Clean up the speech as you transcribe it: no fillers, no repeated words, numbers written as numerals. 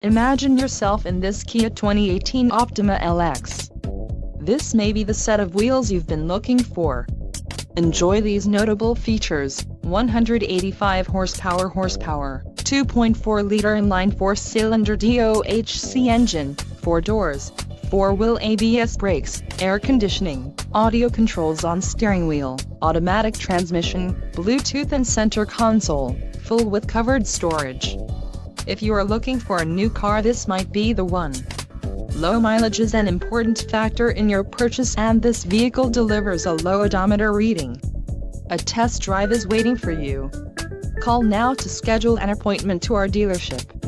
Imagine yourself in this Kia 2018 Optima LX. This may be the set of wheels you've been looking for. Enjoy these notable features: 185 horsepower, 2.4-liter inline 4-cylinder DOHC engine, 4 doors, 4-wheel ABS brakes, air conditioning, audio controls on steering wheel, automatic transmission, Bluetooth and center console, full with covered storage. If you are looking for a new car, this might be the one. Low mileage is an important factor in your purchase, and this vehicle delivers a low odometer reading. A test drive is waiting for you. Call now to schedule an appointment to our dealership.